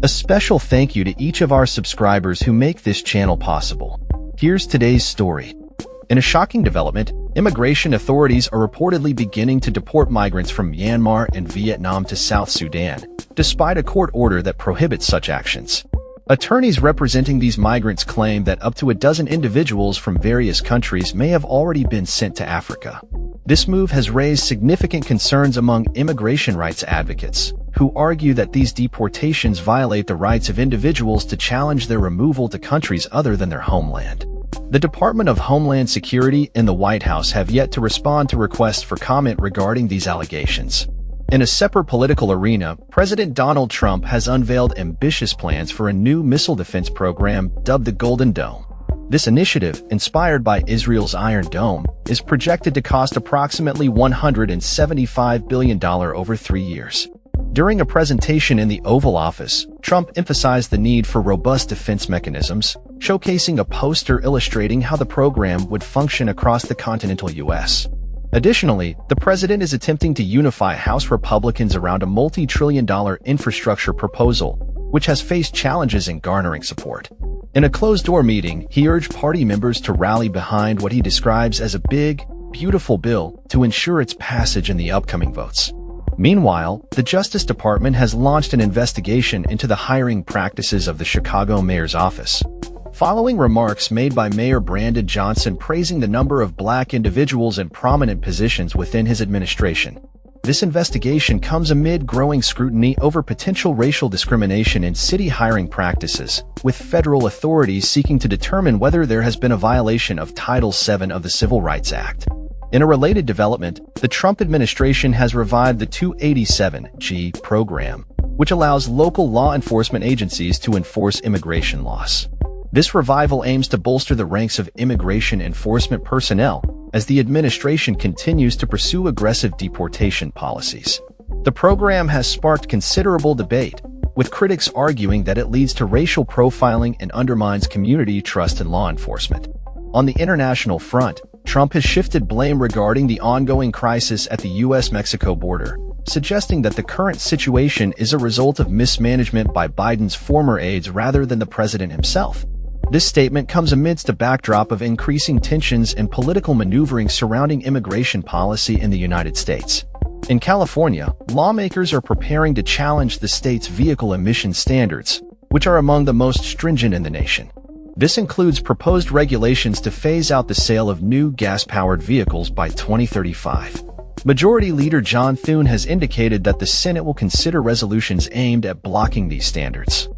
A special thank you to each of our subscribers who make this channel possible. Here's today's story. In a shocking development, immigration authorities are reportedly beginning to deport migrants from Myanmar and Vietnam to South Sudan, despite a court order that prohibits such actions. Attorneys representing these migrants claim that up to a dozen individuals from various countries may have already been sent to Africa. This move has raised significant concerns among immigration rights advocates, who argue that these deportations violate the rights of individuals to challenge their removal to countries other than their homeland. The Department of Homeland Security and the White House have yet to respond to requests for comment regarding these allegations. In a separate political arena, President Donald Trump has unveiled ambitious plans for a new missile defense program dubbed the Golden Dome. This initiative, inspired by Israel's Iron Dome, is projected to cost approximately $175 billion over 3 years. During a presentation in the Oval Office, Trump emphasized the need for robust defense mechanisms, showcasing a poster illustrating how the program would function across the continental U.S. Additionally, the president is attempting to unify House Republicans around a multi-trillion-dollar infrastructure proposal, which has faced challenges in garnering support. In a closed-door meeting, he urged party members to rally behind what he describes as a big, beautiful bill to ensure its passage in the upcoming votes. Meanwhile, the Justice Department has launched an investigation into the hiring practices of the Chicago mayor's office. Following remarks made by Mayor Brandon Johnson praising the number of black individuals in prominent positions within his administration, this investigation comes amid growing scrutiny over potential racial discrimination in city hiring practices, with federal authorities seeking to determine whether there has been a violation of Title VII of the Civil Rights Act. In a related development, the Trump administration has revived the 287G program, which allows local law enforcement agencies to enforce immigration laws. This revival aims to bolster the ranks of immigration enforcement personnel as the administration continues to pursue aggressive deportation policies. The program has sparked considerable debate, with critics arguing that it leads to racial profiling and undermines community trust in law enforcement. On the international front, Trump has shifted blame regarding the ongoing crisis at the U.S.-Mexico border, suggesting that the current situation is a result of mismanagement by Biden's former aides rather than the president himself. This statement comes amidst a backdrop of increasing tensions and political maneuvering surrounding immigration policy in the United States. In California, lawmakers are preparing to challenge the state's vehicle emission standards, which are among the most stringent in the nation. This includes proposed regulations to phase out the sale of new gas-powered vehicles by 2035. Majority Leader John Thune has indicated that the Senate will consider resolutions aimed at blocking these standards.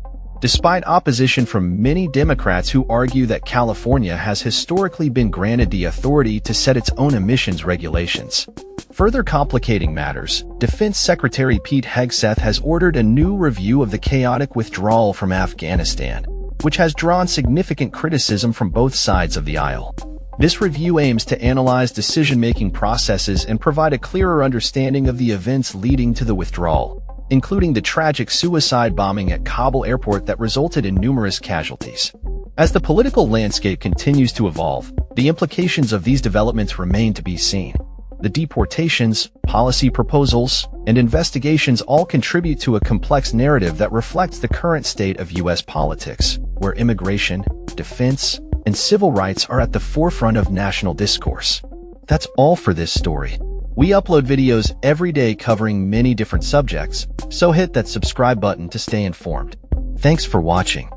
Despite opposition from many Democrats who argue that California has historically been granted the authority to set its own emissions regulations. Further complicating matters, Defense Secretary Pete Hegseth has ordered a new review of the chaotic withdrawal from Afghanistan, which has drawn significant criticism from both sides of the aisle. This review aims to analyze decision-making processes and provide a clearer understanding of the events leading to the withdrawal, including the tragic suicide bombing at Kabul airport that resulted in numerous casualties. As the political landscape continues to evolve, the implications of these developments remain to be seen. The deportations, policy proposals, and investigations all contribute to a complex narrative that reflects the current state of U.S. politics, where immigration, defense, and civil rights are at the forefront of national discourse. That's all for this story. We upload videos every day covering many different subjects, so hit that subscribe button to stay informed. Thanks for watching.